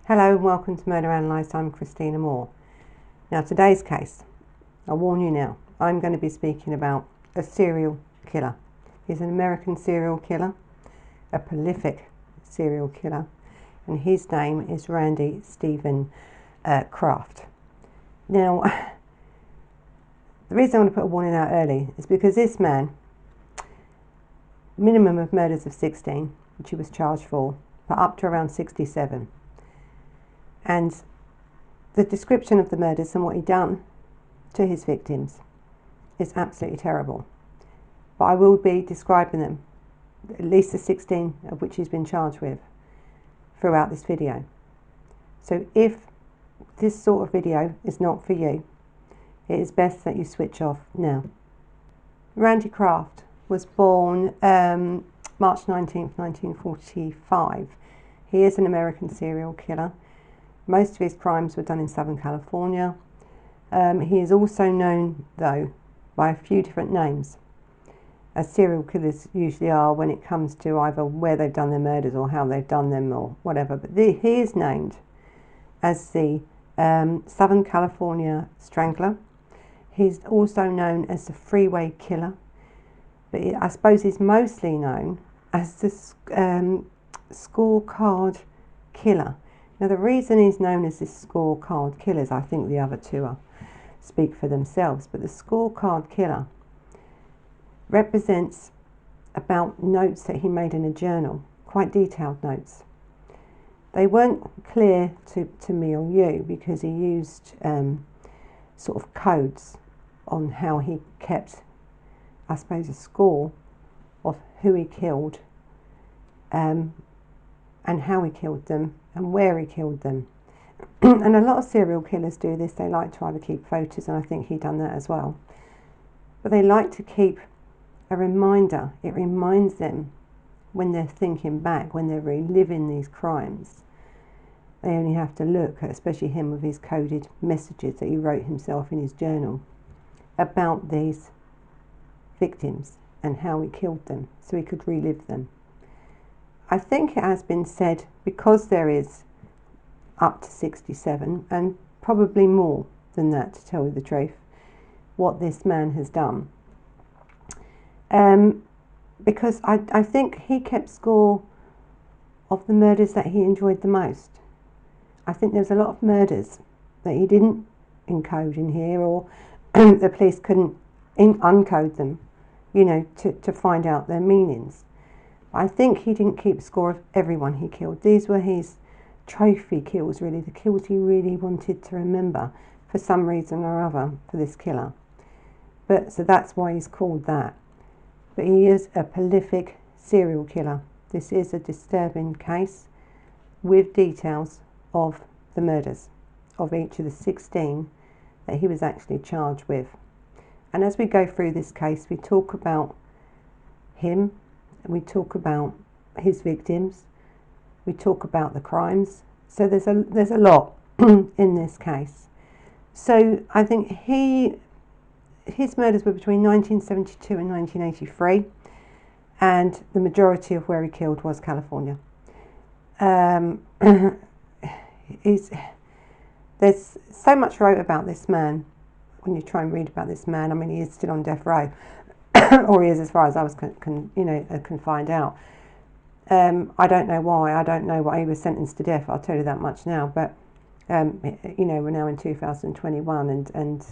Hello and welcome to Murder Analysed. I'm Christina Moore. Now today's case, I'll warn you now, I'm going to be speaking about a serial killer. He's an American serial killer, a prolific serial killer, and his name is Steven Kraft. Now, the reason I want to put a warning out early is because this man, minimum of murders of 16, which he was charged for, but up to around 67. And the description of the murders and what he'd done to his victims is absolutely terrible. But I will be describing them, at least the 16 of which he's been charged with, throughout this video. So if this sort of video is not for you, it is best that you switch off now. Randy Kraft was born March 19th, 1945. He is an American serial killer. Most of his crimes were done in Southern California. He is also known, though, by a few different names, as serial killers usually are when it comes to either where they've done their murders or how they've done them or whatever. But he is named as the Southern California Strangler. He's also known as the Freeway Killer, but I suppose he's mostly known as the Scorecard Killer. Now, the reason he's known as this Scorecard Killer is, I think the other two speak for themselves, but the Scorecard Killer represents about notes that he made in a journal, quite detailed notes. They weren't clear to me or you because he used sort of codes on how he kept, I suppose, a score of who he killed and how he killed them and where he killed them. And a lot of serial killers do this. They like to either keep photos, and I think he done that as well, but they like to keep a reminder. It reminds them when they're thinking back, when they're reliving these crimes. They only have to look at, especially him with his coded messages that he wrote himself in his journal about these victims and how he killed them, so he could relive them. I think it has been said, because there is up to 67 and probably more than that, to tell you the truth, what this man has done. Because I think he kept score of the murders that he enjoyed the most. I think there's a lot of murders that he didn't encode in here, or the police couldn't uncode them, to find out their meanings. I think he didn't keep score of everyone he killed. These were his trophy kills, really, the kills he really wanted to remember for some reason or other for this killer. So that's why he's called that. But he is a prolific serial killer. This is a disturbing case with details of the murders of each of the 16 that he was actually charged with. And as we go through this case, we talk about him, and we talk about his victims, we talk about the crimes. So there's a lot in this case. So I think his murders were between 1972 and 1983, and the majority of where he killed was California. There's so much wrote about this man when you try and read about this man. I mean, he is still on death row, or he is, as far as I was can find out. I don't know why. I don't know why he was sentenced to death. I'll tell you that much now. But we're now in 2021, and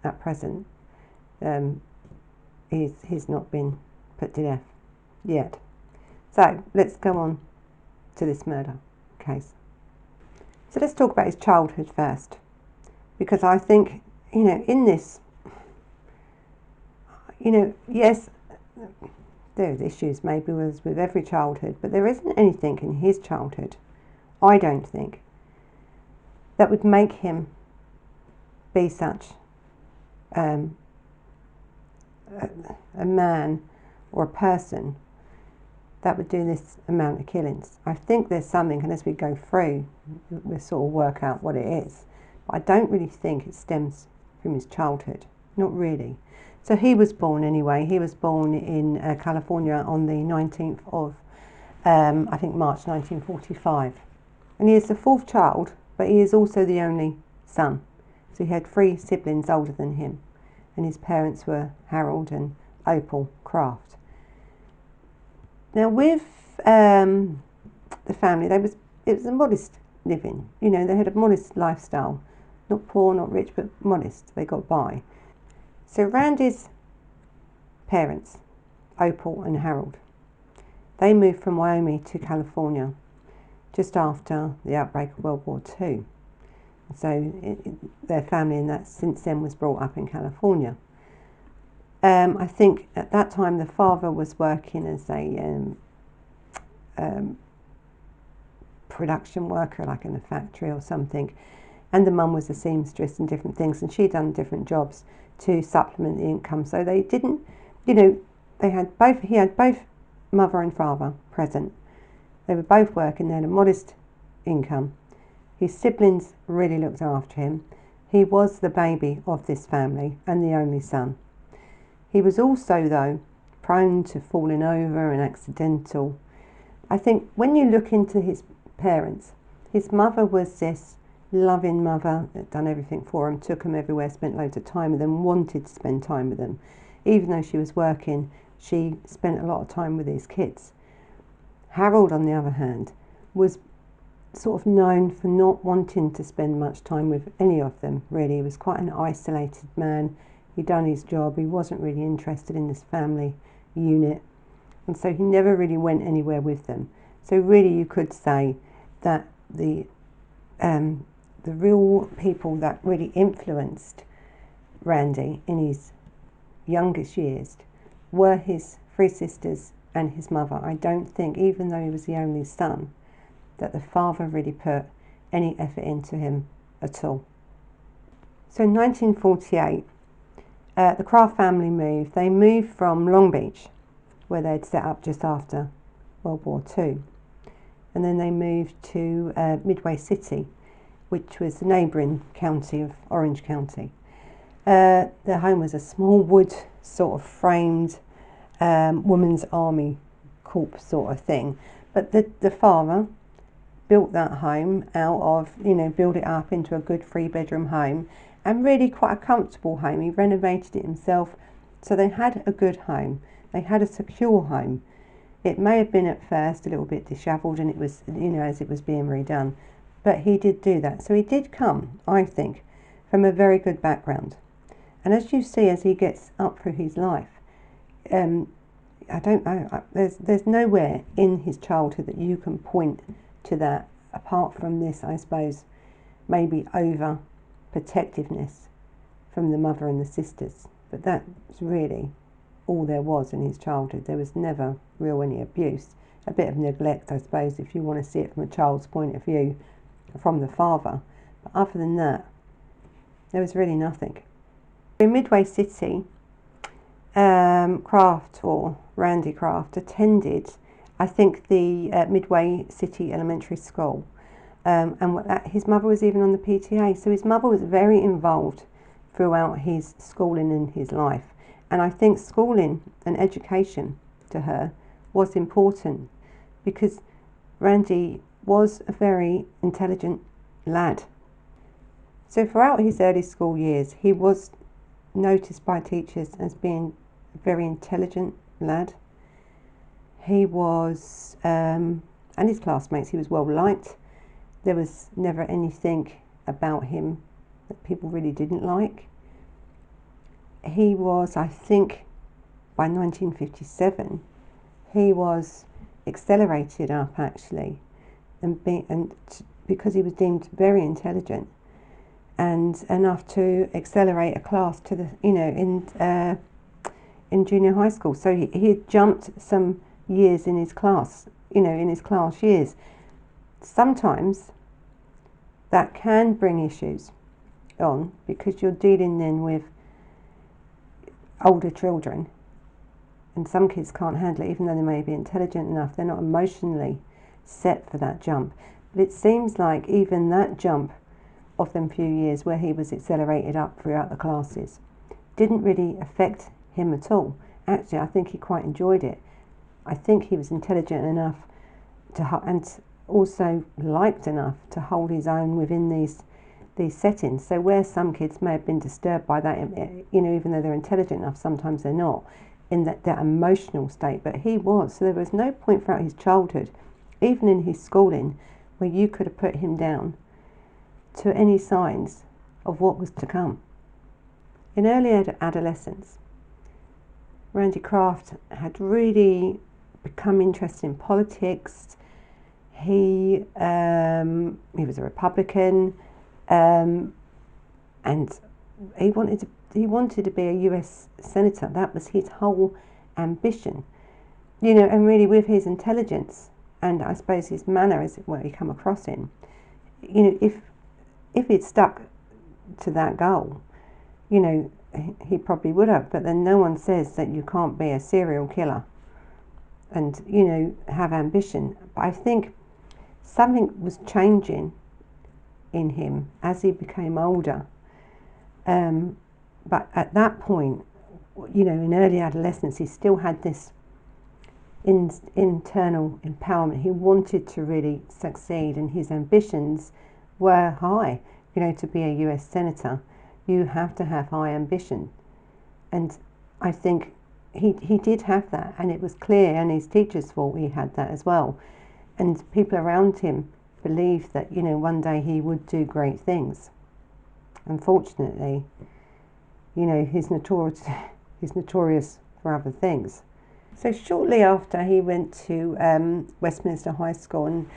at present, he's not been put to death yet. So let's go on to this murder case. So let's talk about his childhood first, because I think, in this, yes, there's issues maybe with every childhood, but there isn't anything in his childhood, I don't think, that would make him be such a man or a person that would do this amount of killings. I think there's something, and as we go through, we'll sort of work out what it is. But I don't really think it stems from his childhood. Not really. So he was born anyway. He was born in California on the 19th of, I think, March 1945. And he is the fourth child, but he is also the only son. So he had 3 siblings older than him, and his parents were Harold and Opal Kraft. Now with the family, it was a modest living. You know, they had a modest lifestyle. Not poor, not rich, but modest. They got by. So Randy's parents, Opal and Harold, they moved from Wyoming to California just after the outbreak of World War II. So their family in that since then was brought up in California. I think at that time the father was working as a production worker, like in a factory or something, and the mum was a seamstress and different things, and she'd done different jobs to supplement the income. So they didn't, you know, he had both mother and father present. They were both working, they had a modest income. His siblings really looked after him. He was the baby of this family and the only son. He was also, though, prone to falling over and accidental. I think when you look into his parents, his mother was this loving mother that done everything for him, took him everywhere, spent loads of time with them, wanted to spend time with them. Even though she was working, she spent a lot of time with his kids. Harold, on the other hand, was sort of known for not wanting to spend much time with any of them, really. He was quite an isolated man. He'd done his job. He wasn't really interested in this family unit, and so he never really went anywhere with them. So really you could say that the real people that really influenced Randy in his youngest years were his 3 sisters and his mother. I don't think, even though he was the only son, that the father really put any effort into him at all. So in 1948, the Kraft family moved. They moved from Long Beach, where they'd set up just after World War II. And then they moved to Midway City, which was the neighbouring county of Orange County. Their home was a small wood sort of framed woman's army corp sort of thing. But the father built that home out of, built it up into a good 3-bedroom home, and really quite a comfortable home. He renovated it himself, so they had a good home. They had a secure home. It may have been at first a little bit dishevelled, and it was, as it was being redone, but he did do that. So he did come, I think, from a very good background. And as you see, as he gets up through his life, I don't know, there's nowhere in his childhood that you can point to that, apart from this, I suppose, maybe over protectiveness from the mother and the sisters. But that's really all there was in his childhood. There was never real any abuse. A bit of neglect, I suppose, if you want to see it from a child's point of view, from the father. But other than that, there was really nothing. In Midway City, Kraft, or Randy Kraft, attended, I think, the Midway City Elementary School. And his mother was even on the PTA. So his mother was very involved throughout his schooling and his life. And I think schooling and education to her was important, because Randy was a very intelligent lad. So throughout his early school years, he was noticed by teachers as being a very intelligent lad. He was, and his classmates, he was well liked. There was never anything about him that people really didn't like. He was, I think, by 1957, he was accelerated up, actually, because he was deemed very intelligent and enough to accelerate a class to the, in junior high school. So he had jumped some years in his class, in his class years. Sometimes that can bring issues on, because you're dealing then with older children, and some kids can't handle it, even though they may be intelligent enough. They're not emotionally set for that jump. But it seems like even that jump of them few years where he was accelerated up throughout the classes didn't really affect him at all. Actually, I think he quite enjoyed it. I think he was intelligent enough to, and also liked enough to hold his own within these settings. So where some kids may have been disturbed by that, you know, even though they're intelligent enough, sometimes they're not in that emotional state, but he was. So there was no point throughout his childhood, even in his schooling, where you could have put him down to any signs of what was to come. In early adolescence, Randy Kraft had really become interested in politics. He was a Republican, and he wanted to be a US senator. That was his whole ambition, you know. And really, with his intelligence and I suppose his manner, as what he come across in, you know, if he'd stuck to that goal, you know, he probably would have. But then no one says that you can't be a serial killer and, you know, have ambition. But I think something was changing in him as he became older. But at that point, you know, in early adolescence, he still had this internal empowerment. He wanted to really succeed, and his ambitions were high. You know, to be a US senator, you have to have high ambition. And I think he did have that, and it was clear, and his teachers thought he had that as well. And people around him believed that, you know, one day he would do great things. Unfortunately, you know, he's notorious for other things. So shortly after, he went to Westminster High School, and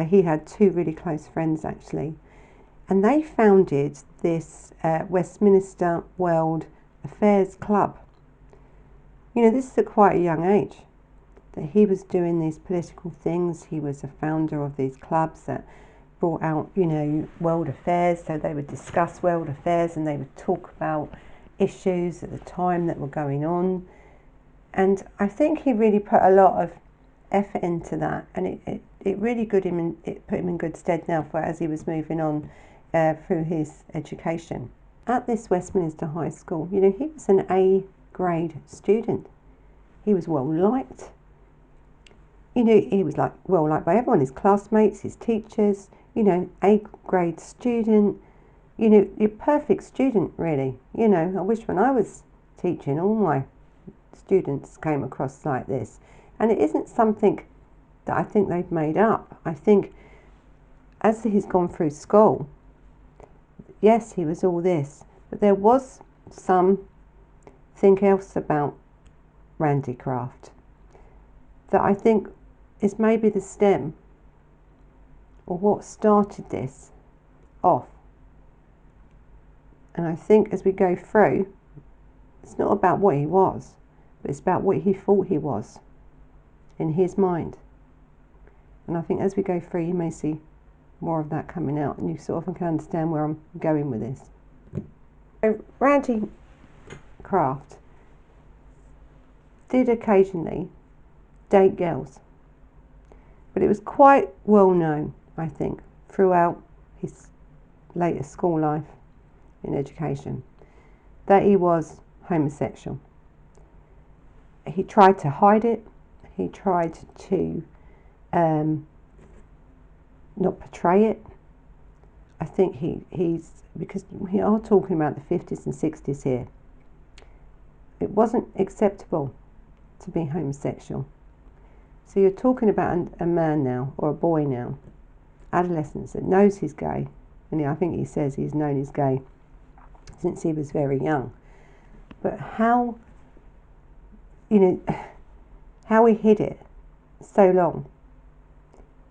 he had two really close friends actually, and they founded this Westminster World Affairs Club. You know, this is at quite a young age that he was doing these political things. He was a founder of these clubs that brought out, you know, world affairs. So they would discuss world affairs and they would talk about issues at the time that were going on. And I think he really put a lot of effort into that, and it really put him in good stead now for as he was moving on through his education. At this Westminster High School, you know, he was an A grade student. He was well liked. You know, he was well liked by everyone, his classmates, his teachers, you know, A grade student, you know, your perfect student really. You know, I wish when I was teaching all my students came across like this. And it isn't something that I think they've made up. I think as he's gone through school, yes, he was all this, but there was something else about Randy Kraft that I think is maybe the stem or what started this off. And I think as we go through, it's not about what he was, but it's about what he thought he was in his mind. And I think as we go through, you may see more of that coming out, and you sort of can understand where I'm going with this. So Randy Kraft did occasionally date girls, but it was quite well known, I think, throughout his later school life in education, that he was homosexual. He tried to hide it. He tried to not portray it. I think he's because we are talking about the 50s and 60s here. It wasn't acceptable to be homosexual. So you're talking about a man now, or a boy now, adolescent, that knows he's gay. And I think he says he's known he's gay since he was very young. But how, you know, how he hid it so long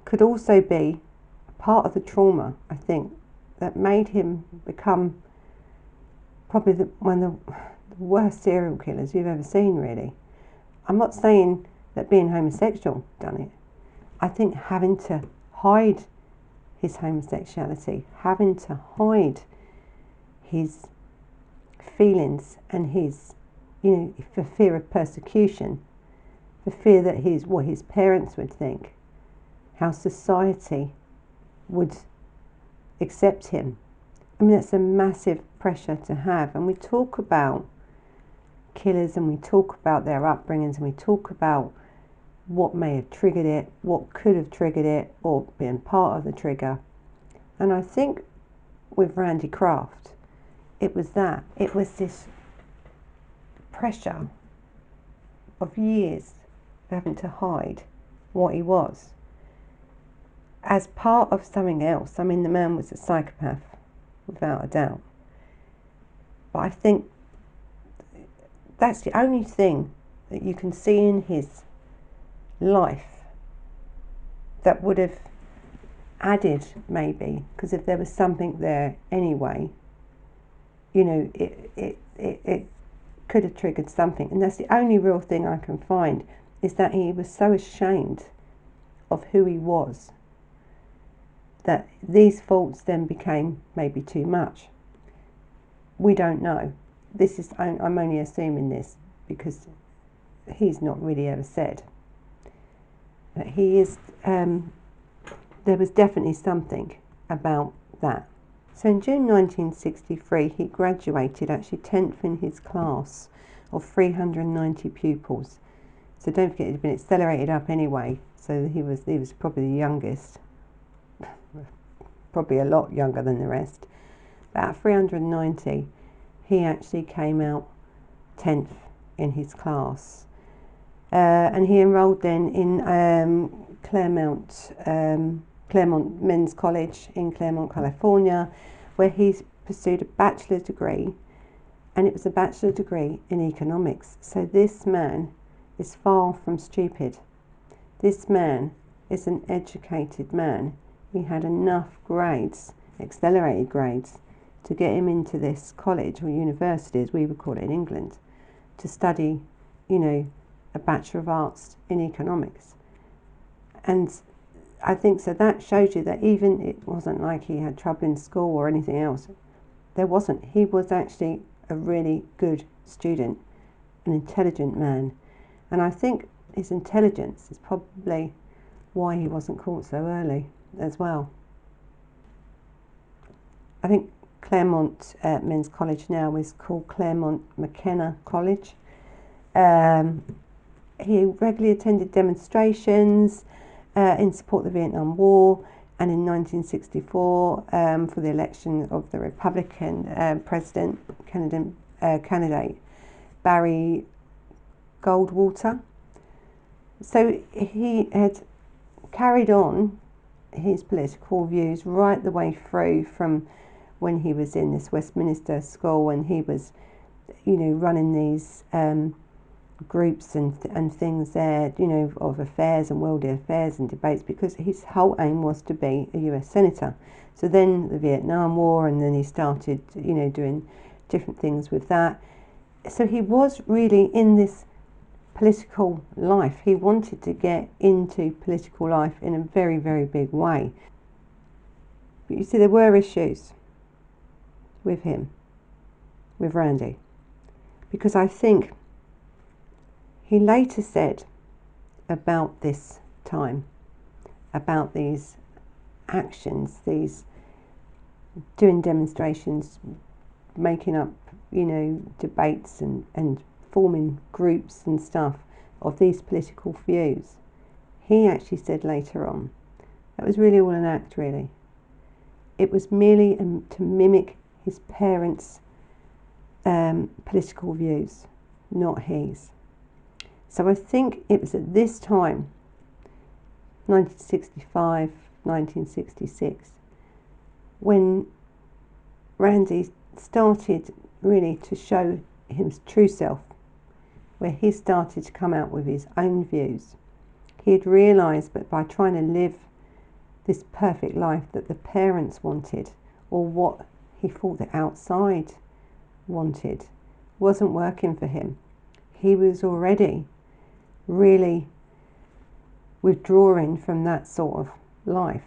could also be part of the trauma, I think, that made him become probably one of the worst serial killers you've ever seen, really. I'm not saying that being homosexual done it. I think having to hide his homosexuality, having to hide his feelings and his, you know, for fear of persecution, for fear that what his parents would think, how society would accept him. I mean, that's a massive pressure to have. And we talk about killers and we talk about their upbringings and we talk about what may have triggered it, what could have triggered it, or been part of the trigger. And I think with Randy Kraft, it was this pressure of years of having to hide what he was as part of something else. I mean, the man was a psychopath, without a doubt. But I think that's the only thing that you can see in his life that would have added, maybe, because if there was something there anyway, you know, it could have triggered something. And that's the only real thing I can find, is that he was so ashamed of who he was that these faults then became maybe too much. We don't know. I'm only assuming this because he's not really ever said. But he is, there was definitely something about that. So in June 1963, he graduated, actually 10th in his class of 390 pupils. So don't forget, it had been accelerated up anyway, so he was probably the youngest, probably a lot younger than the rest. But at 390, he actually came out 10th in his class. And he enrolled then in Claremont Men's College in Claremont, California, where he pursued a bachelor's degree, and it was a bachelor's degree in economics. So this man is far from stupid. This man is an educated man. He had enough grades, accelerated grades, to get him into this college, or university as we would call it in England, to study, you know, a Bachelor of Arts in economics. And I think so that shows you that even it wasn't like he had trouble in school or anything else. There wasn't. He was actually a really good student, an intelligent man. And I think his intelligence is probably why he wasn't caught so early as well. I think Claremont Men's College now is called Claremont McKenna College. He regularly attended demonstrations in support of the Vietnam War, and in 1964 for the election of the Republican president candidate Barry Goldwater. So he had carried on his political views right the way through from when he was in this Westminster school, and he was, you know, running these groups and things there, you know, of affairs and world affairs and debates, because his whole aim was to be a US senator. So then the Vietnam War, and then he started, you know, doing different things with that. So he was really in this political life. He wanted to get into political life in a very, very big way. But you see, there were issues with him, with Randy, because I think he later said about this time, about these actions, these doing demonstrations, making up, you know, debates and forming groups and stuff of these political views. He actually said later on, that was really all an act, really. It was merely to mimic his parents' political views, not his. So I think it was at this time, 1965, 1966, when Randy started really to show his true self, where he started to come out with his own views. He had realised that by trying to live this perfect life that the parents wanted, or what he thought the outside wanted, wasn't working for him. He was already really withdrawing from that sort of life,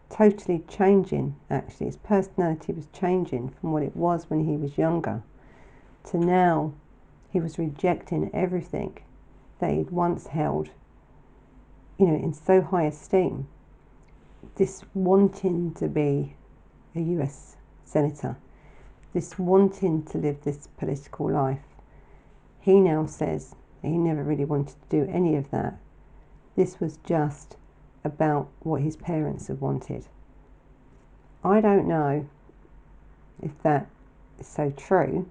totally changing. Actually, his personality was changing from what it was when he was younger to now. He was rejecting everything that he'd once held, you know, in so high esteem. This wanting to be a US senator, this wanting to live this political life. He now says that he never really wanted to do any of that, this was just about what his parents had wanted. I don't know if that is so true,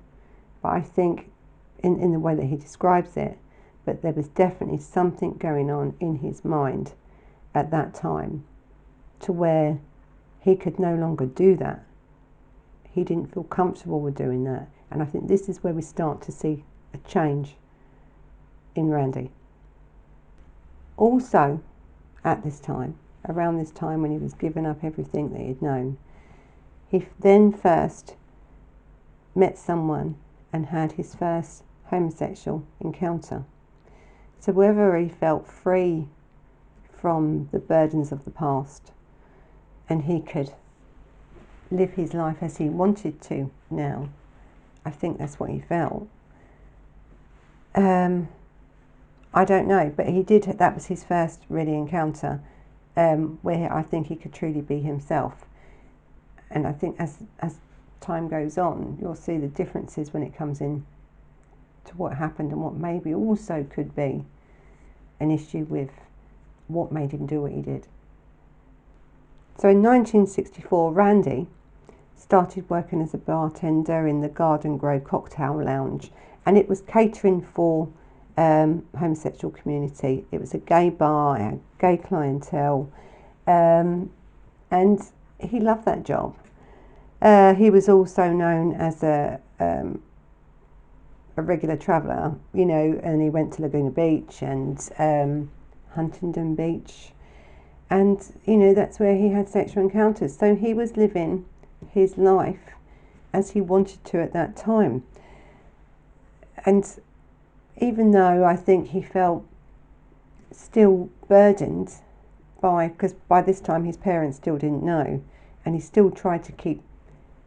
but I think in the way that he describes it, but there was definitely something going on in his mind at that time to where he could no longer do that. He didn't feel comfortable with doing that. And I think this is where we start to see a change in Randy. Also, at this time, around this time when he was giving up everything that he'd known, he then first met someone and had his first homosexual encounter. So whether he felt free from the burdens of the past and he could live his life as he wanted to now, I think that's what he felt. I don't know, but he did, that was his first really encounter where I think he could truly be himself. And I think as time goes on, you'll see the differences when it comes in to what happened and what maybe also could be an issue with what made him do what he did. So in 1964, Randy started working as a bartender in the Garden Grove Cocktail Lounge, and it was catering for homosexual community. It was a gay bar, a gay clientele, and he loved that job. He was also known as a regular traveller, you know, and he went to Laguna Beach and Huntington Beach, and you know, that's where he had sexual encounters. So he was living his life as he wanted to at that time. And even though I think he felt still burdened because by this time his parents still didn't know, and he still tried to keep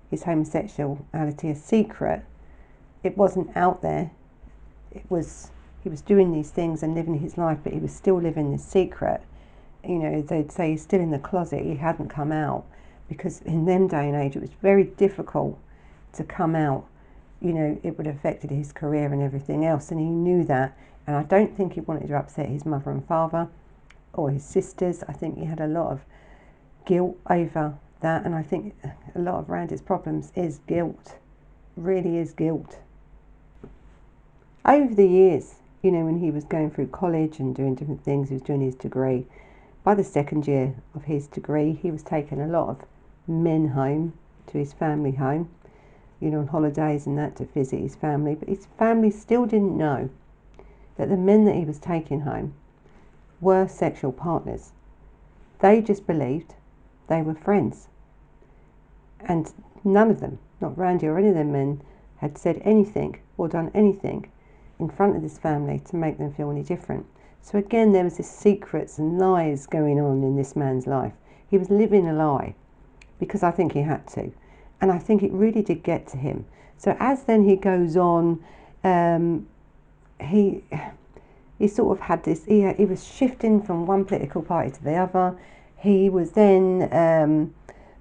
his homosexuality a secret, it wasn't out there. He was doing these things and living his life, but he was still living this secret. You know, they'd say he's still in the closet, he hadn't come out, because in them day and age it was very difficult to come out. You know, it would have affected his career and everything else, and he knew that. And I don't think he wanted to upset his mother and father or his sisters. I think he had a lot of guilt over that, and I think a lot of Randy's problems is guilt, really is guilt. Over the years, you know, when he was going through college and doing different things, he was doing his degree. By the second year of his degree, he was taking a lot of men home to his family home, you know, on holidays and that, to visit his family. But his family still didn't know that the men that he was taking home were sexual partners. They just believed they were friends. And none of them, not Randy or any of them men, had said anything or done anything in front of this family to make them feel any different. So again, there was this secrets and lies going on in this man's life. He was living a lie because I think he had to. And I think it really did get to him. So as then he goes on, he sort of had this, he was shifting from one political party to the other. He was then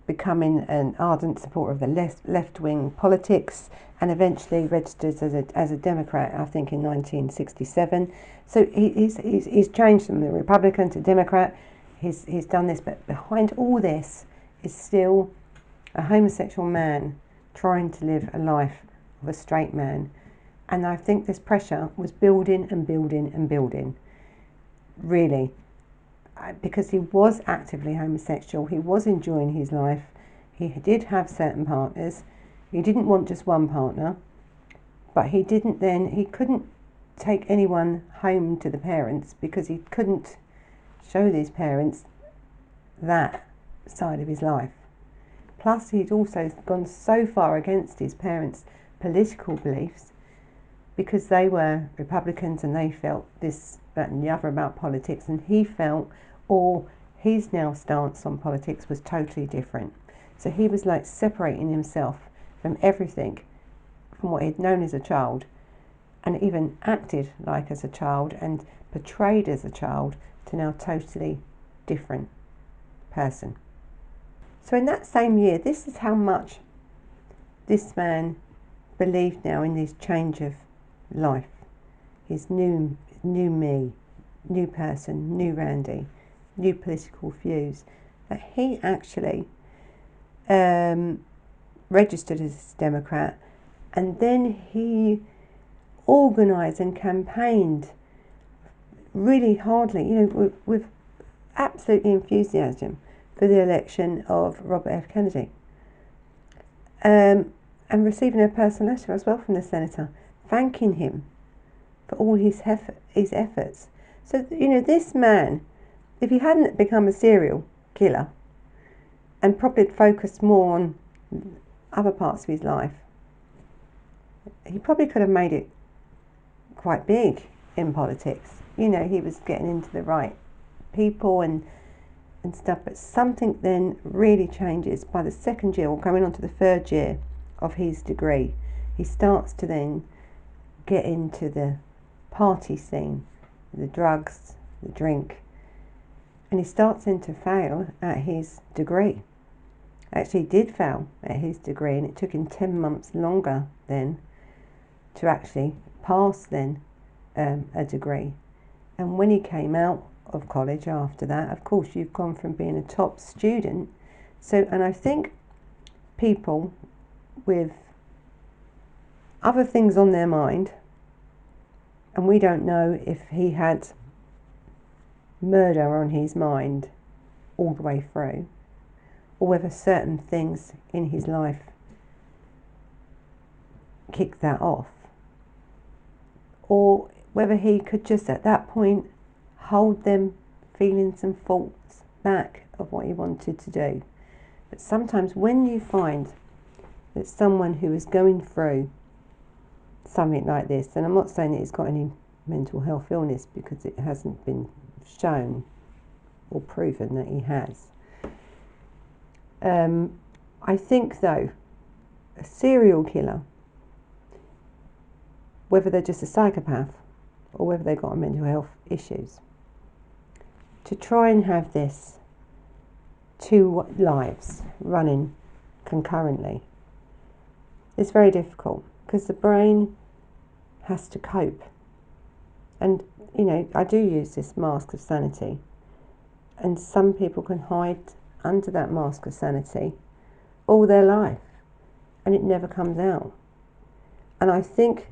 becoming an ardent supporter of the left-wing politics, and eventually registered as a Democrat, I think in 1967. So he's changed from the Republican to Democrat. He's done this, but behind all this is still a homosexual man trying to live a life of a straight man. And I think this pressure was building and building and building, really, because he was actively homosexual. He was enjoying his life. He did have certain partners. He didn't want just one partner, but he couldn't take anyone home to the parents because he couldn't show these parents that side of his life. Plus, he'd also gone so far against his parents' political beliefs because they were Republicans and they felt this, that and the other about politics, and he felt, or his now stance on politics was totally different. So he was like separating himself from everything, from what he'd known as a child, and even acted like as a child and portrayed as a child, to now totally different person. So in that same year, this is how much this man believed now in this change of life, his new me, new person, new Randy, new political views, that he actually registered as a Democrat, and then he organised and campaigned really hardly, with absolute enthusiasm for the election of Robert F. Kennedy. And receiving a personal letter as well from the senator, thanking him for all his efforts. So, this man, if he hadn't become a serial killer and probably focused more on other parts of his life, he probably could have made it quite big in politics. He was getting into the right people and stuff, but something then really changes by the second year, or coming on to the third year of his degree. He starts to then get into the party scene, the drugs, the drink, and he starts then to fail at his degree. Actually, he did fail at his degree, and it took him 10 months longer then to actually pass then a degree. And when he came out of college after that, of course, you've gone from being a top student. And I think people with other things on their mind, and we don't know if he had murder on his mind all the way through, or whether certain things in his life kicked that off, or whether he could just at that point hold them feelings and thoughts back of what he wanted to do. But sometimes when you find that someone who is going through something like this, and I'm not saying that he's got any mental health illness, because it hasn't been shown or proven that he has. I think though, a serial killer, whether they're just a psychopath or whether they've got mental health issues, to try and have this two lives running concurrently is very difficult, because the brain has to cope. And I do use this mask of sanity, and some people can hide under that mask of sanity all their life and it never comes out. And I think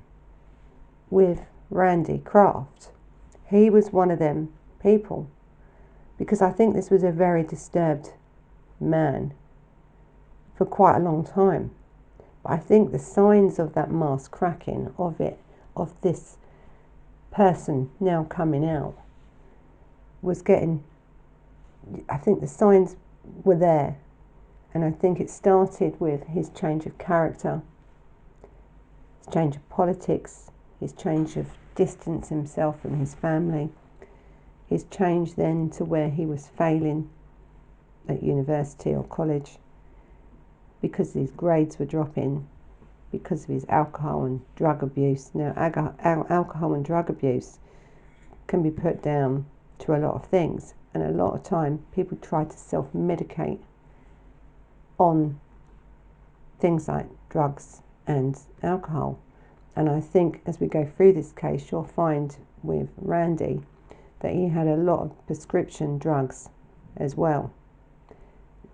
with Randy Kraft, he was one of them people, because I think this was a very disturbed man for quite a long time. But I think the signs of that mask cracking, of this person now coming out, I think the signs were there. And I think it started with his change of character, his change of politics, his change of distance himself from his family, his change then to where he was failing at university or college because his grades were dropping, because of his alcohol and drug abuse. Now, alcohol and drug abuse can be put down to a lot of things, and a lot of time people try to self-medicate on things like drugs and alcohol. And I think as we go through this case, you'll find with Randy that he had a lot of prescription drugs as well.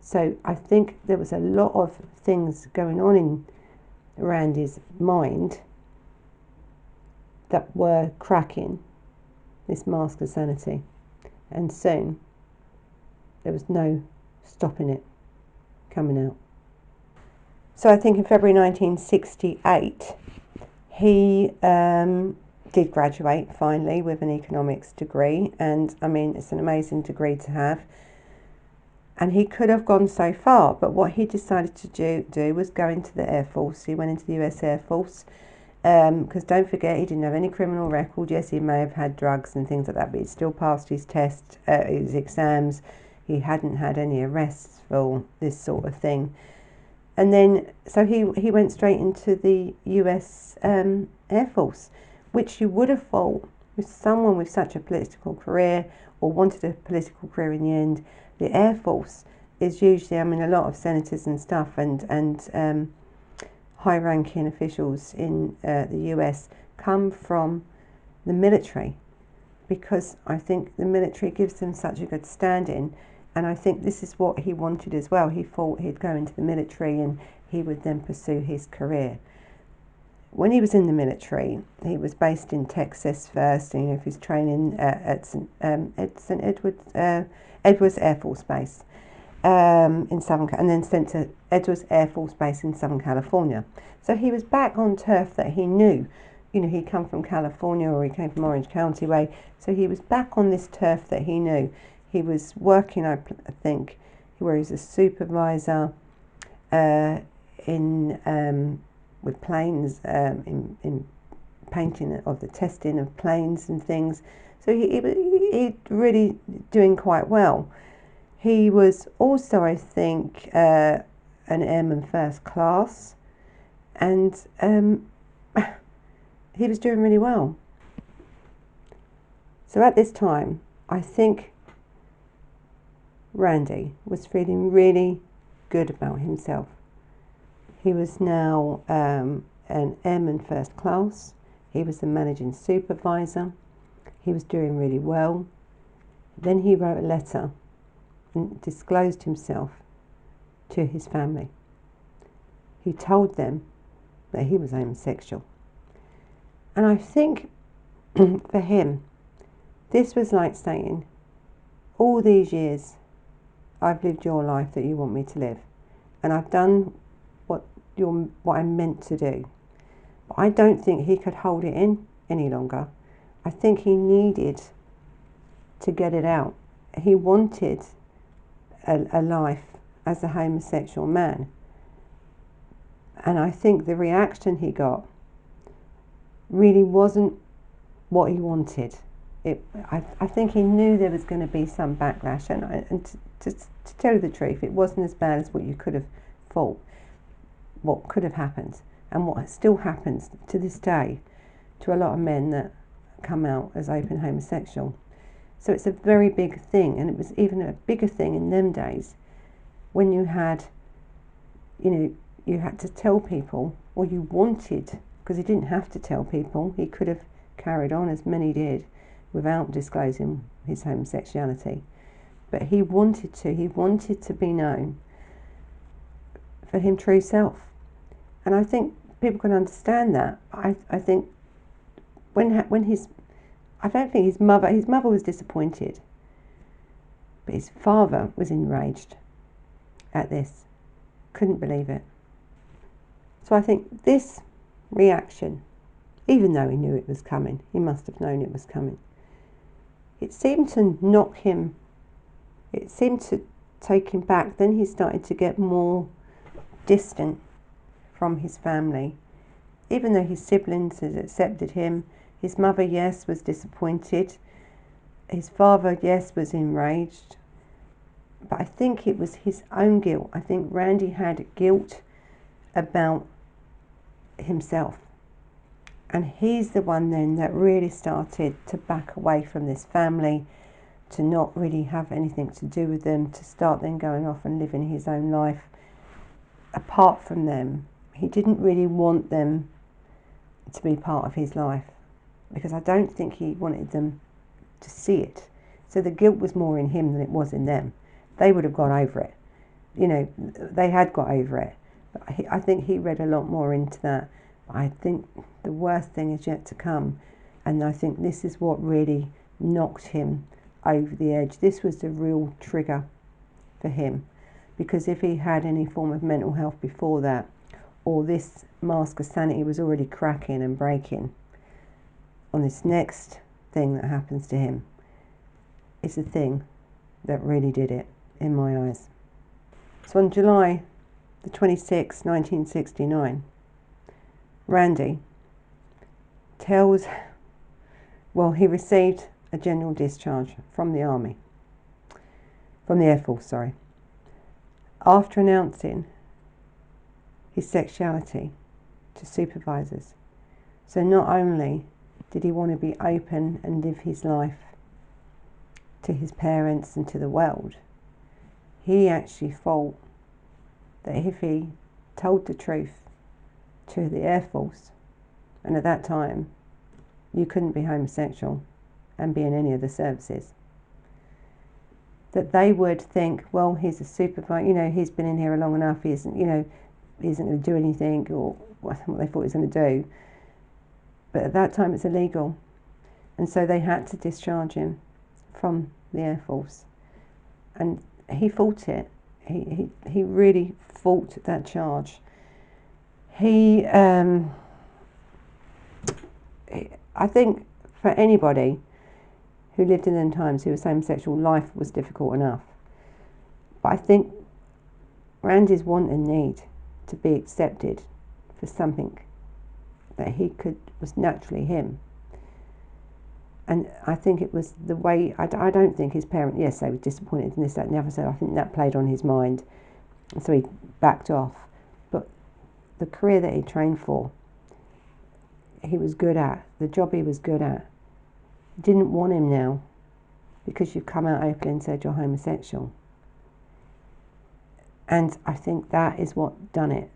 So I think there was a lot of things going on in Randy's mind that were cracking this mask of sanity, and soon there was no stopping it coming out. So I think in February 1968 he did graduate finally with an economics degree, and I mean, it's an amazing degree to have, and he could have gone so far, but what he decided to do was go into the Air Force. He went into the US Air Force, because don't forget, he didn't have any criminal record. Yes, he may have had drugs and things like that, but he still passed his test, his exams. He hadn't had any arrests for this sort of thing. And then, so he went straight into the US Air Force, which you would have thought with someone with such a political career, or wanted a political career in the end. The Air Force is usually, I mean, a lot of senators and stuff and high-ranking officials in the US come from the military. because I think the military gives them such a good standing, and I think this is what he wanted as well. He thought he'd go into the military and he would then pursue his career. When he was in the military, he was based in Texas first, he was training at St. Edwards Air Force Base in Southern, and then sent to Edwards Air Force Base in Southern California. So he was back on turf that he knew. He'd come from California, or he came from Orange County way, so he was back on this turf that he knew. He was working, I think, where he was a supervisor with planes, in painting of the testing of planes and things. So he really doing quite well. He was also, I think, an airman first class, and he was doing really well. So at this time, I think Randy was feeling really good about himself. He was now an airman first class. He was the managing supervisor. He was doing really well. Then he wrote a letter and disclosed himself to his family. He told them that he was homosexual. And I think for him, this was like saying, all these years, I've lived your life that you want me to live, and I've done what I'm meant to do. But I don't think he could hold it in any longer. I think he needed to get it out. He wanted a life as a homosexual man. And I think the reaction he got really wasn't what he wanted. I think he knew there was going to be some backlash, and to tell you the truth, it wasn't as bad as what you could have thought, what could have happened, and what still happens to this day to a lot of men that come out as open homosexual. So it's a very big thing, and it was even a bigger thing in them days when you had, you had to tell people, or you wanted, because he didn't have to tell people, he could have carried on, as many did, without disclosing his homosexuality. But he wanted to be known for his true self. And I think people can understand that. I think I don't think his mother was disappointed, but his father was enraged at this, couldn't believe it. So I think this reaction, even though he knew it was coming, he must have known it was coming, it seemed to knock him, it seemed to take him back. Then he started to get more distant from his family, even though his siblings had accepted him. His mother, yes, was disappointed. His father, yes, was enraged. But I think it was his own guilt. I think Randy had guilt about himself. And he's the one then that really started to back away from this family, to not really have anything to do with them, to start then going off and living his own life apart from them. He didn't really want them to be part of his life, because I don't think he wanted them to see it. So the guilt was more in him than it was in them. They would have got over it. They had got over it. But I think he read a lot more into that. I think the worst thing is yet to come. And I think this is what really knocked him over the edge. This was the real trigger for him. Because if he had any form of mental health before that, or this mask of sanity was already cracking and breaking, on this next thing that happens to him, it's the thing that really did it, in my eyes. So on July the 26th, 1969, Randy he received a general discharge from the Air Force, after announcing his sexuality to supervisors. So not only did he want to be open and live his life to his parents and to the world, he actually thought that if he told the truth to the Air Force, and at that time you couldn't be homosexual and be in any of the services, that they would think, well, he's a supervisor, you know, he's been in here long enough, he isn't, you know, he isn't going to do anything, or what they thought he was going to do. But at that time it's illegal, and so they had to discharge him from the Air Force, and he fought it. He really fought that charge. I think for anybody who lived in them times who was homosexual, life was difficult enough. But I think Randy's want and need to be accepted for something that was naturally him. And I think it was the way, I don't think his parents, yes, they were disappointed in this, that and the other, so I think that played on his mind. And so he backed off. But the career that he trained for, he was good at, the job he was good at, didn't want him now because you've come out openly and said you're homosexual. And I think that is what done it.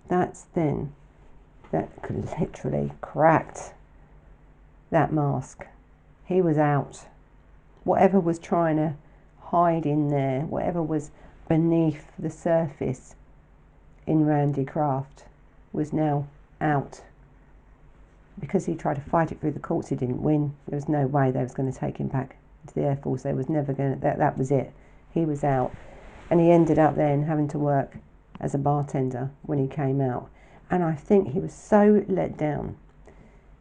That's then that could literally cracked that mask. He was out. Whatever was trying to hide in there, whatever was beneath the surface in Randy Kraft was now out. Because he tried to fight it through the courts, he didn't win. There was no way they was going to take him back to the Air Force. They was never going to, that was it. He was out. And he ended up then having to work as a bartender when he came out. And I think he was so let down.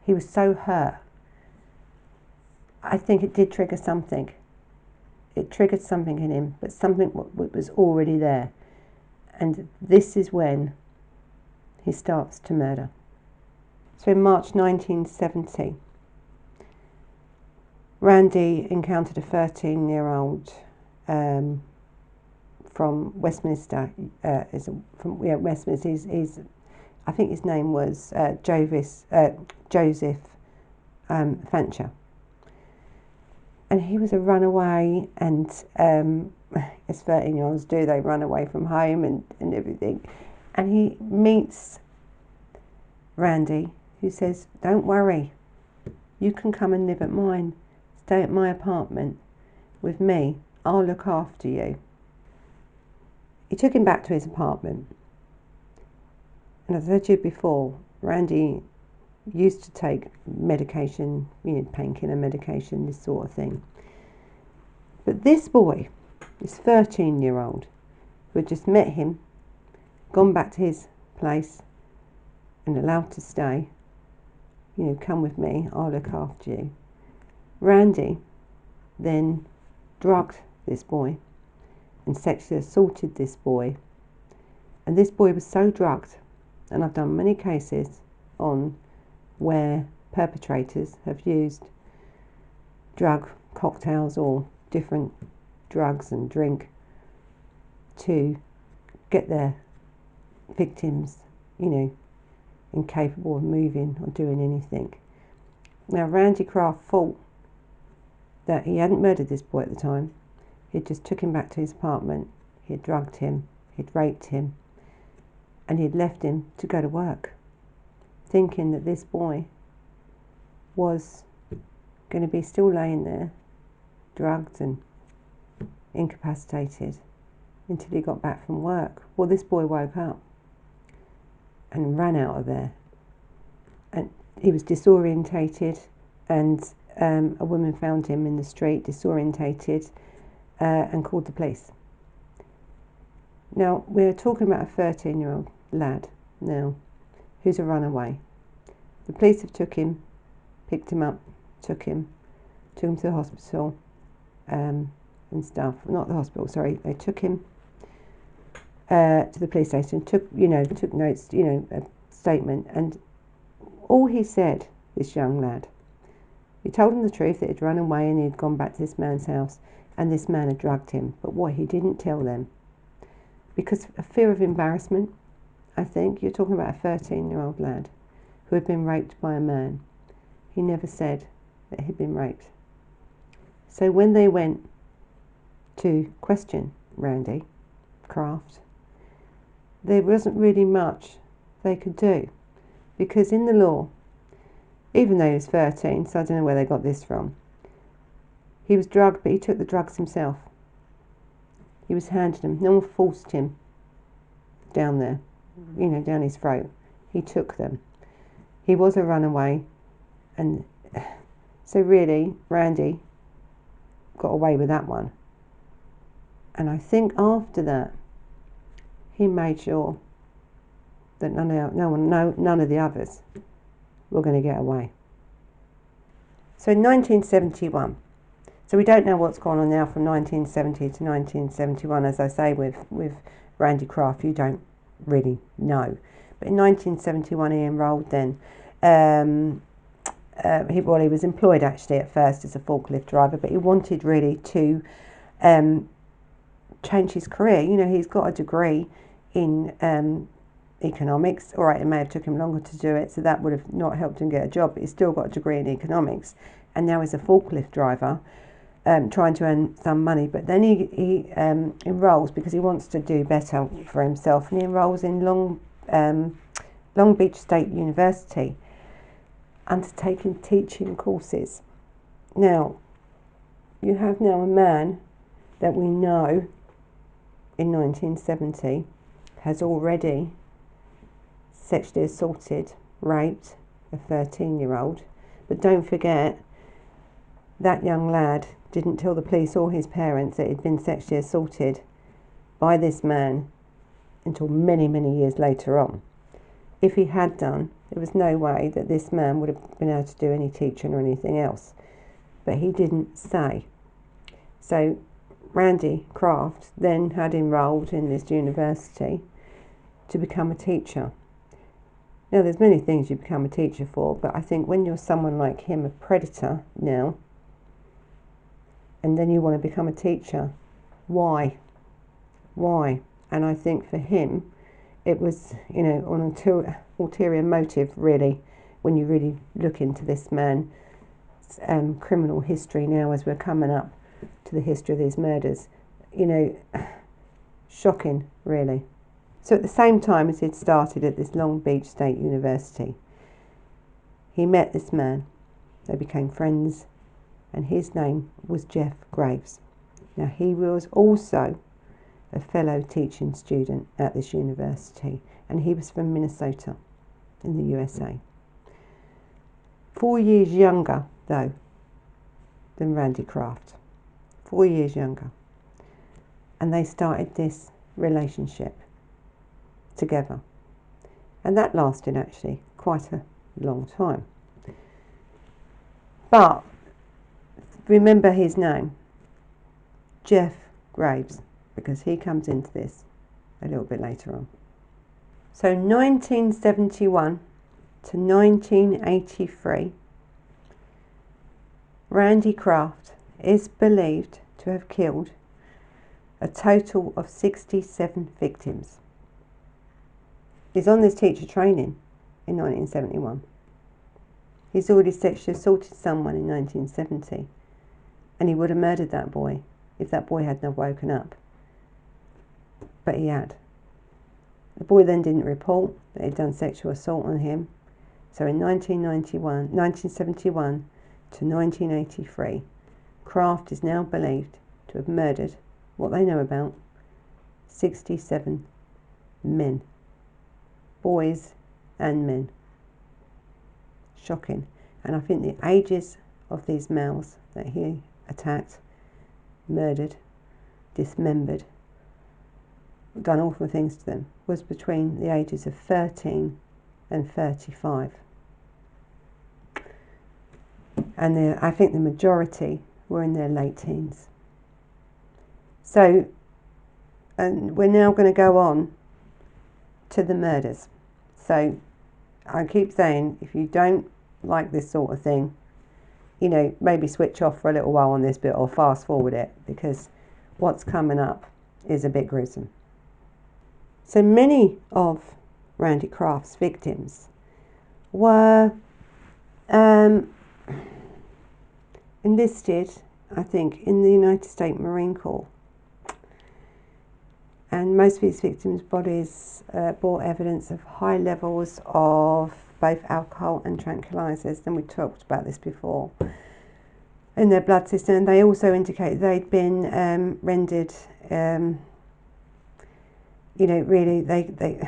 He was so hurt. I think it did trigger something. It triggered something in him, but something was already there. And this is when he starts to murder. So in March 1970, Randy encountered a 13-year-old from Westminster. Westminster. I think his name was Joseph Fancher. And he was a runaway, and as 13-year-olds do, they run away from home and everything. And he meets Randy, who says, "Don't worry, you can come and live at mine. Stay at my apartment with me. I'll look after you." He took him back to his apartment. And as I said to you before, Randy used to take medication, you know, painkiller medication, this sort of thing. But this boy, this 13-year-old, who had just met him, gone back to his place and allowed to stay, you know, come with me, I'll look after you. Randy then drugged this boy and sexually assaulted this boy. And this boy was so drugged, and I've done many cases on where perpetrators have used drug cocktails or different drugs and drink to get their victims, you know, incapable of moving or doing anything. Now, Randy Kraft thought that he hadn't murdered this boy at the time. He just took him back to his apartment, he'd drugged him, he'd raped him, and he'd left him to go to work, thinking that this boy was going to be still laying there, drugged and incapacitated, until he got back from work. Well, this boy woke up and ran out of there, and he was disorientated, and a woman found him in the street disorientated and called the police. Now, we're talking about a 13-year-old lad now who's a runaway. The police have took him, picked him up, took him to the hospital and stuff. Not the hospital, sorry. They took him to the police station, took notes, a statement, and all he said, this young lad, he told them the truth, that he'd run away and he'd gone back to this man's house and this man had drugged him. But what he didn't tell them, because of fear of embarrassment, I think, you're talking about a 13-year-old lad who had been raped by a man. He never said that he'd been raped. So when they went to question Randy Kraft, there wasn't really much they could do, because in the law, even though he was 13, so I don't know where they got this from, He was drugged, but he took the drugs himself. He was handed them. No one forced him down there, you know, down his throat. He took them. He was a runaway, and so really, Randy got away with that one. And I think after that, he made sure that none of the others were going to get away. So in 1971, so we don't know what's gone on now from 1970 to 1971. As I say, with Randy Kraft, you don't really know. But in 1971, he enrolled then. He was employed actually at first as a forklift driver, but he wanted really to change his career. You know, he's got a degree in economics. All right, it may have took him longer to do it, so that would have not helped him get a job, but he's still got a degree in economics, and now he's a forklift driver, trying to earn some money. But then he enrolls because he wants to do better for himself, and he enrolls in Long Beach State University, undertaking teaching courses. Now, you have now a man that we know in 1970 has already sexually assaulted, raped a 13-year-old. But don't forget, that young lad didn't tell the police or his parents that he'd been sexually assaulted by this man until many, many years later on. If he had done, there was no way that this man would have been able to do any teaching or anything else. But he didn't say. So Randy Kraft then had enrolled in this university to become a teacher. Now, there's many things you become a teacher for, but I think when you're someone like him, a predator now, and then you want to become a teacher, why? Why? And I think for him, it was, you know, on an ulterior motive, really, when you really look into this man's criminal history now as we're coming up to the history of these murders. You know, shocking, really. So at the same time as he'd started at this Long Beach State University, he met this man. They became friends, and his name was Jeff Graves. Now, he was also a fellow teaching student at this university, and he was from Minnesota in the USA. 4 years younger, though, than Randy Kraft. 4 years younger. And they started this relationship together. And that lasted actually quite a long time. But remember his name, Jeff Graves, because he comes into this a little bit later on. So 1971 to 1983, Randy Kraft is believed to have killed a total of 67 victims. He's on this teacher training in 1971. He's already sexually assaulted someone in 1970, and he would have murdered that boy if that boy hadn't have woken up. But he had. The boy then didn't report that he'd done sexual assault on him. So in 1971 to 1983, Kraft is now believed to have murdered, what they know about, 67 men. Boys and men. Shocking. And I think the ages of these males that he attacked, murdered, dismembered, done awful things to them, was between the ages of 13 and 35. And I think the majority were in their late teens. So, and we're now going to go on to the murders. So, I keep saying, if you don't like this sort of thing, you know, maybe switch off for a little while on this bit or fast forward it, because what's coming up is a bit gruesome. So many of Randy Kraft's victims were enlisted, I think, in the United States Marine Corps. And most of these victims' bodies bore evidence of high levels of both alcohol and tranquilizers, and we talked about this before. in their blood system. And they also indicate they'd been rendered, really they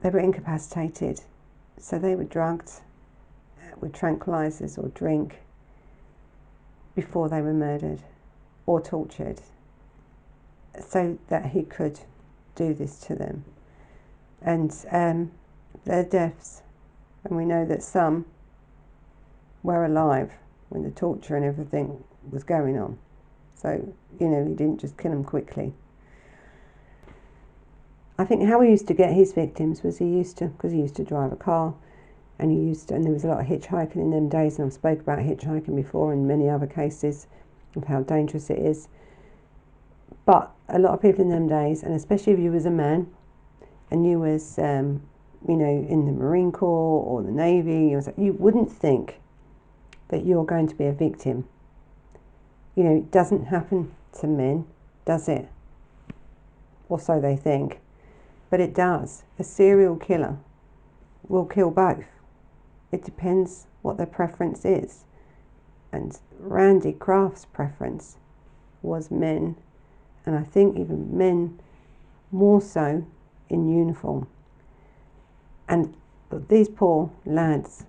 were incapacitated. So they were drugged with tranquilizers or drink before they were murdered or tortured, so that he could do this to them. And their deaths, and we know that some were alive when the torture and everything was going on. So, he didn't just kill them quickly. I think how he used to get his victims was because he used to drive a car, and there was a lot of hitchhiking in them days, and I've spoke about hitchhiking before in many other cases of how dangerous it is. But a lot of people in them days, and especially if you was a man, and you was, in the Marine Corps or the Navy, you wouldn't think that you're going to be a victim. It doesn't happen to men, does it? Or so they think. But it does. A serial killer will kill both. It depends what their preference is. And Randy Kraft's preference was men, and I think even men more so in uniform. But these poor lads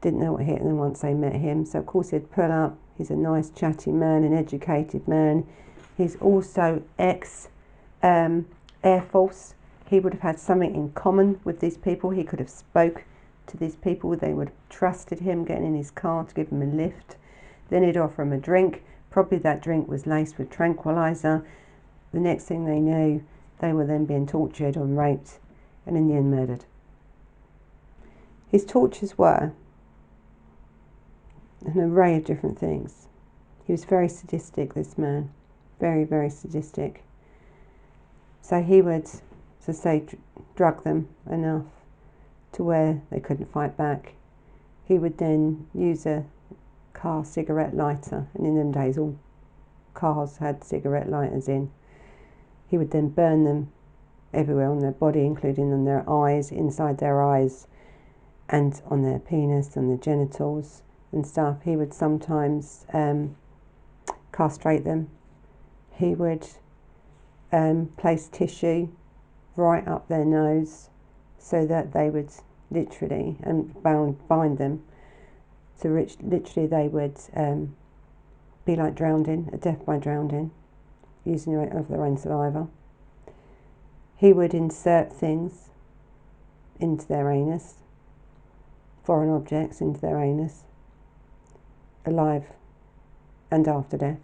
didn't know what hit them once they met him. So of course he'd pull up. He's a nice chatty man, an educated man. He's also ex-Air Force. He would have had something in common with these people. He could have spoke to these people. They would have trusted him, getting in his car to give him a lift. Then he'd offer him a drink. Probably that drink was laced with tranquilizer. The next thing they knew, they were then being tortured and raped, and in the end murdered. His tortures were an array of different things. He was very sadistic, this man. Very, very sadistic. So he would, as I say, drug them enough to where they couldn't fight back. He would then use a car cigarette lighter, and in them days all cars had cigarette lighters in. He would then burn them everywhere on their body, including on their eyes, inside their eyes, and on their penis and their genitals and stuff. He would sometimes castrate them. He would place tissue right up their nose so that they would literally, and bind them, so literally they would be like drowning, a death by drowning, using of their own saliva. He would insert things into their anus, foreign objects into their anus, alive and after death.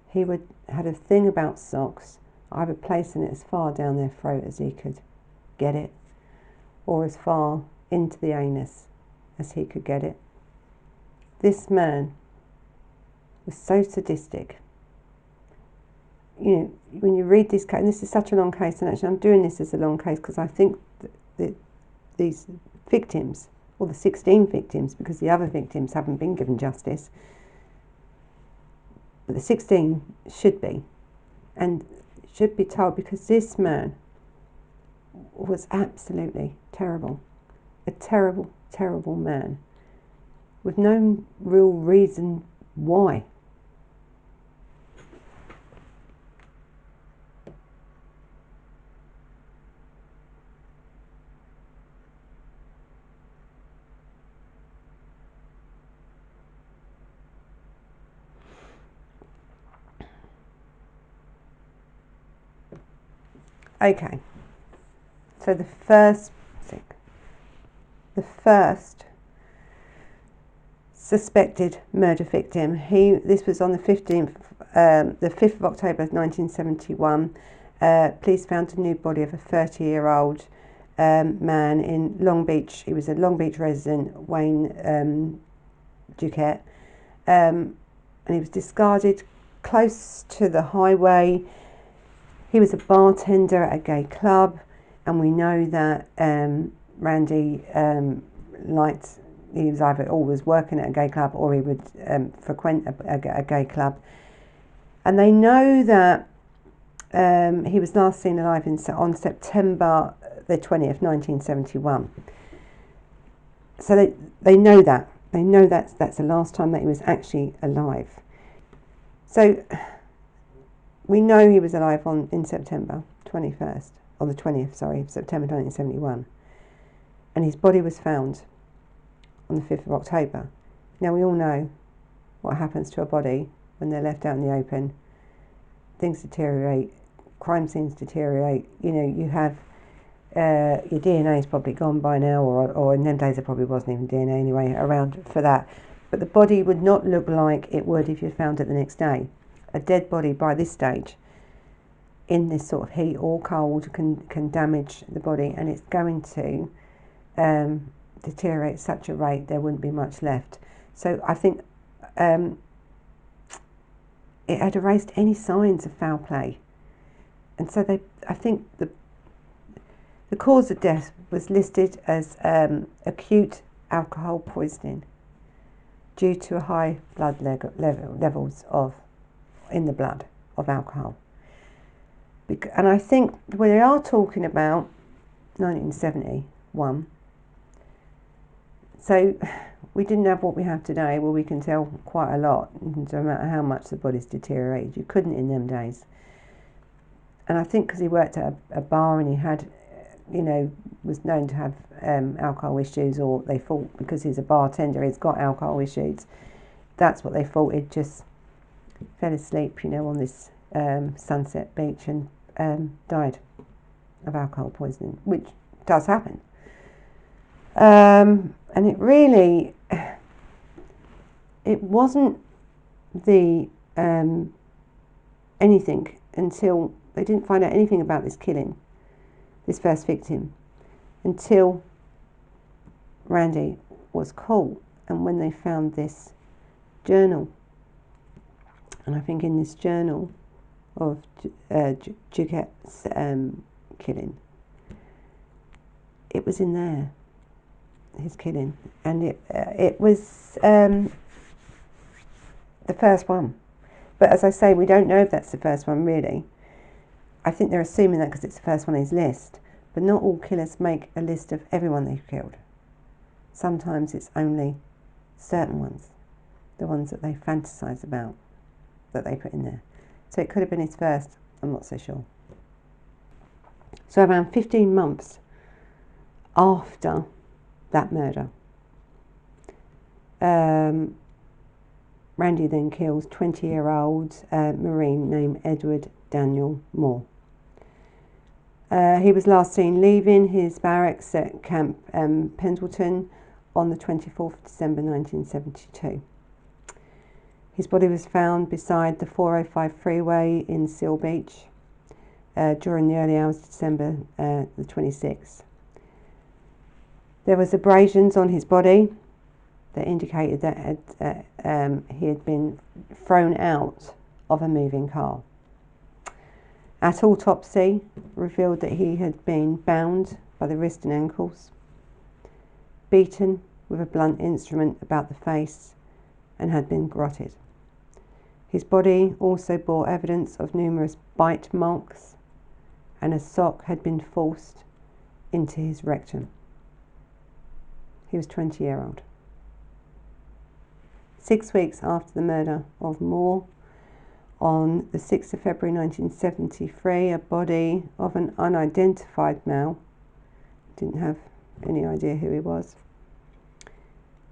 He had a thing about socks, either placing it as far down their throat as he could get it, or as far into the anus as he could get it. This man was so sadistic. When you read this case, and this is such a long case, and actually I'm doing this as a long case because I think that these victims, or the 16 victims, because the other victims haven't been given justice, but the 16 should be, and should be told, because this man was absolutely terrible. A terrible, terrible man, with no real reason why. Okay, so the first suspected murder victim. This was on the 5th of October 1971. Police found a new body of a 30-year-old man in Long Beach. He was a Long Beach resident, Wayne Duquette, and he was discarded close to the highway. He was a bartender at a gay club, and we know that Randy he was either always working at a gay club or he would frequent a gay club. And they know that he was last seen alive on September the 20th, 1971. So they know that. They know that's the last time that he was actually alive. So we know he was alive in September 21st, or the 20th, sorry, September 1971. And his body was found on the 5th of October. Now we all know what happens to a body when they're left out in the open. Things deteriorate, crime scenes deteriorate. You know, you have your DNA is probably gone by now, or in them days there probably wasn't even DNA anyway around for that. But the body would not look like it would if you found it the next day. A dead body by this stage, in this sort of heat or cold, can damage the body, and it's going to deteriorate at such a rate there wouldn't be much left. So I think it had erased any signs of foul play, and so I think the cause of death was listed as acute alcohol poisoning due to high blood levels in the blood of alcohol. And I think we are talking about 1971. So we didn't have what we have today, where we can tell quite a lot, no matter how much the body's deteriorated. You couldn't in them days. And I think because he worked at a bar and he had, you know, was known to have alcohol issues, or they thought because he's a bartender he's got alcohol issues. That's what they thought. He'd just fell asleep, you know, on this Sunset Beach and died of alcohol poisoning, which does happen. And it really, it wasn't the anything until they didn't find out anything about this killing, this first victim, until Randy was caught, and when they found this journal. And I think in this journal of Duquette's killing, it was in there, his killing, and it was the first one. But as I say, we don't know if that's the first one really. I think they're assuming that because it's the first one on his list. But not all killers make a list of everyone they've killed. Sometimes it's only certain ones, the ones that they fantasize about, that they put in there. So it could have been his first, I'm not so sure. So around 15 months after that murder, Randy then kills 20-year-old Marine named Edward Daniel Moore. He was last seen leaving his barracks at Camp Pendleton on the 24th of December 1972. His body was found beside the 405 freeway in Seal Beach during the early hours of December the 26th. There was abrasions on his body that indicated that he had been thrown out of a moving car. At autopsy, revealed that he had been bound by the wrist and ankles, beaten with a blunt instrument about the face, and had been garroted. His body also bore evidence of numerous bite marks, and a sock had been forced into his rectum. He was 20-year-old. 6 weeks after the murder of Moore, on the 6th of February 1973, a body of an unidentified male, didn't have any idea who he was,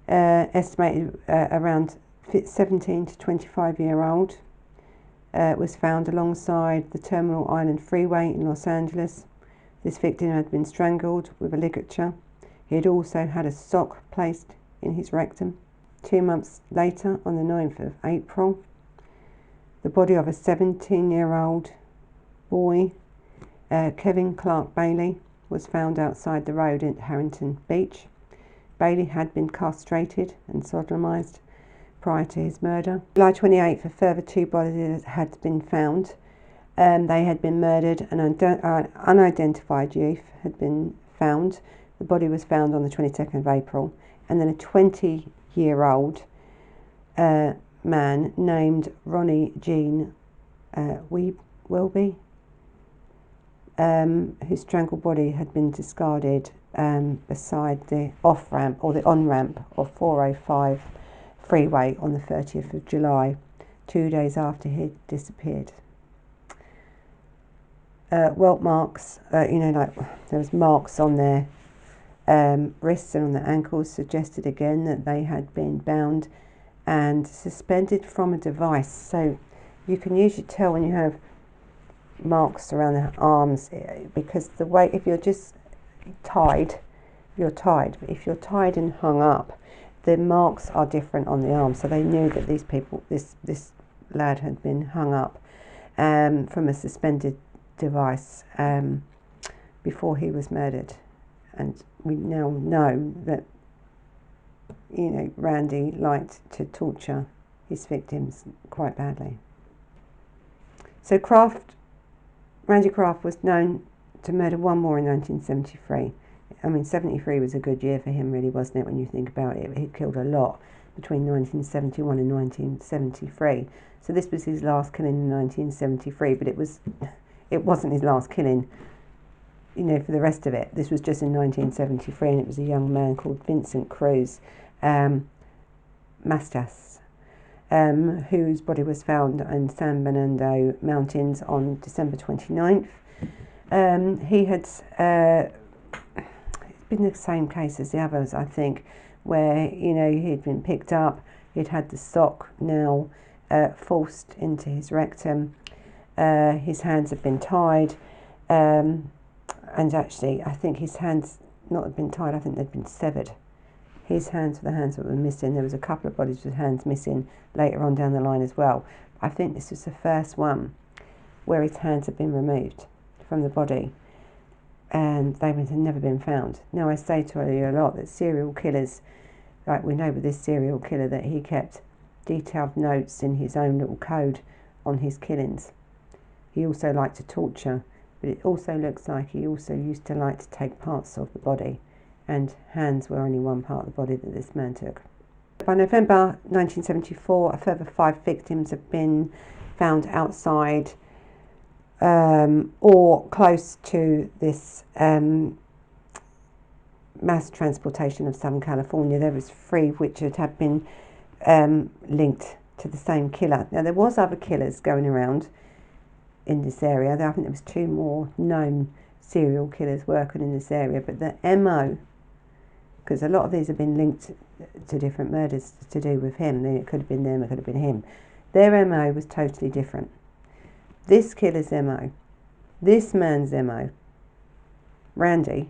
estimated around 17 to 25-year-old, was found alongside the Terminal Island Freeway in Los Angeles. This victim had been strangled with a ligature. He had also had a sock placed in his rectum. 2 months later, on the 9th of April, the body of a 17-year-old boy, Kevin Clark Bailey, was found outside the road at Harrington Beach. Bailey had been castrated and sodomized prior to his murder. July 28th, a further 2 bodies had been found. They had been murdered. An unidentified youth had been found. The body was found on the 22nd of April. And then a 20-year-old man named Ronnie Jean Welby, whose strangled body had been discarded beside the off-ramp or the on-ramp of 405 Freeway on the 30th of July, 2 days after he'd disappeared. Welt marks, like there was marks on their wrists and on their ankles, suggested again that they had been bound and suspended from a device. So you can usually tell when you have marks around the arms, because the way, if you're just tied, you're tied. But if you're tied and hung up, the marks are different on the arms. So they knew that these people, this lad had been hung up from a suspended device before he was murdered. And we now know that, Randy liked to torture his victims quite badly. So Randy Kraft was known to murder one more in 1973. 73 was a good year for him, really, wasn't it, when you think about it? He killed a lot between 1971 and 1973. So this was his last killing in 1973, but it wasn't his last killing, for the rest of it. This was just in 1973, and it was a young man called Vincent Cruz Mastas, whose body was found in San Bernardino Mountains on December 29th. He had been the same case as the others, I think, where, he'd been picked up, he'd had the sock now forced into his rectum, his hands had been tied, and actually, I think his hands not had been tied, I think they'd been severed. His hands were the hands that were missing. There was a couple of bodies with hands missing later on down the line as well. I think this was the first one where his hands had been removed from the body and they had never been found. Now, I say to you a lot that serial killers, like we know with this serial killer, that he kept detailed notes in his own little code on his killings. He also liked to torture, but it also looks like he also used to like to take parts of the body, and hands were only one part of the body that this man took. By November 1974, a further 5 victims have been found outside or close to this mass transportation of Southern California. There was 3 which had been linked to the same killer. Now, there was other killers going around in this area. I think there was 2 more known serial killers working in this area, but the MO, because a lot of these have been linked to different murders to do with him. It could have been them, it could have been him. Their MO was totally different. This killer's MO, this man's MO, Randy,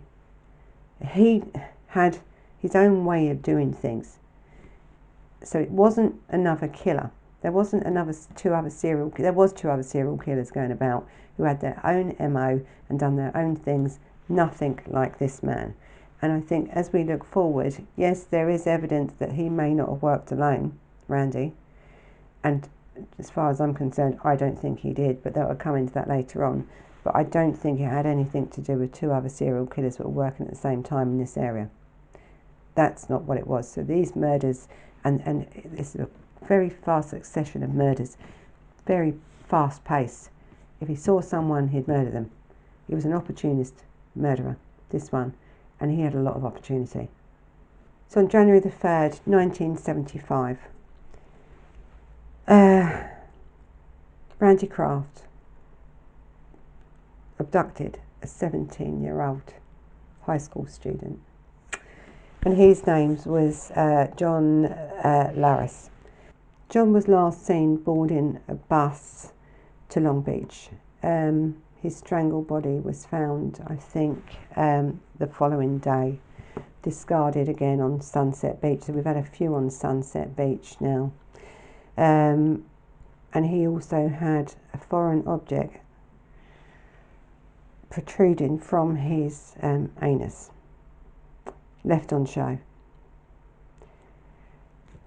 he had his own way of doing things. So it wasn't another killer. There wasn't two other serial killers going about who had their own MO and done their own things, nothing like this man. And I think as we look forward, yes, there is evidence that he may not have worked alone, Randy. And as far as I'm concerned, I don't think he did, but that will come into that later on. But I don't think it had anything to do with 2 other serial killers that were working at the same time in this area. That's not what it was. So these murders, and this is a very fast succession of murders, very fast pace. If he saw someone, he'd murder them. He was an opportunist murderer, this one, and he had a lot of opportunity. So on January the 3rd, 1975, Randy Kraft abducted a 17-year-old high school student, and his name was John Laris. John was last seen boarding a bus to Long Beach. His strangled body was found, I think, the following day, discarded again on Sunset Beach. So we've had a few on Sunset Beach now. And he also had a foreign object protruding from his anus, left on show.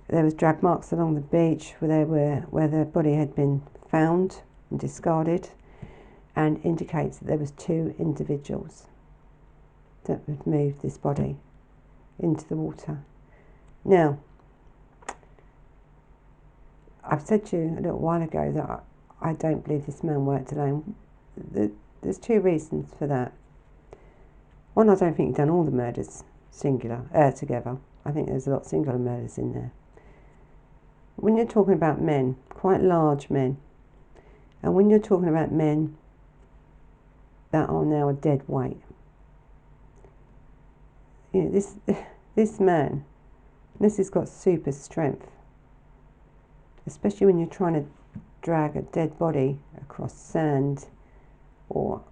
There was drag marks along the beach where the body had been found and discarded, and indicates that there was 2 individuals that had moved this body into the water. Now, I've said to you a little while ago that I don't believe this man worked alone. There's 2 reasons for that. One, I don't think he's done all the murders singular together. I think there's a lot of singular murders in there. When you're talking about men, quite large men, and when you're talking about men that are now a dead weight, you know, this man, this has got super strength, especially when you're trying to drag a dead body across sand or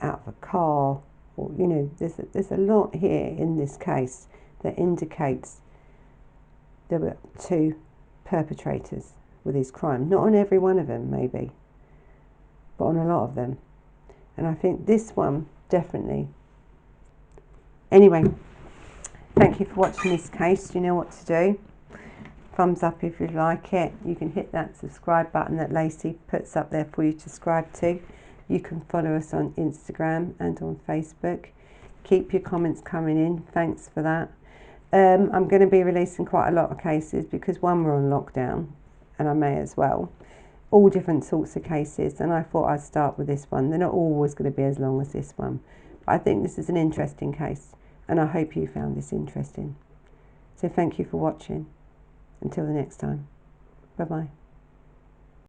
out of a car, or you know, there's a lot here in this case that indicates there were two perpetrators with his crime. Not on every one of them, maybe, but on a lot of them. And I think this one definitely. Anyway, thank you for watching this case. You know what to do. Thumbs up if you like it. You can hit that subscribe button that Lacey puts up there for you to subscribe to. You can follow us on Instagram and on Facebook. Keep your comments coming in. Thanks for that. I'm going to be releasing quite a lot of cases because one, we're on lockdown, and I may as well. All different sorts of cases, and I thought I'd start with this one. They're not always going to be as long as this one, but I think this is an interesting case, and I hope you found this interesting. So thank you for watching. Until the next time. Bye-bye.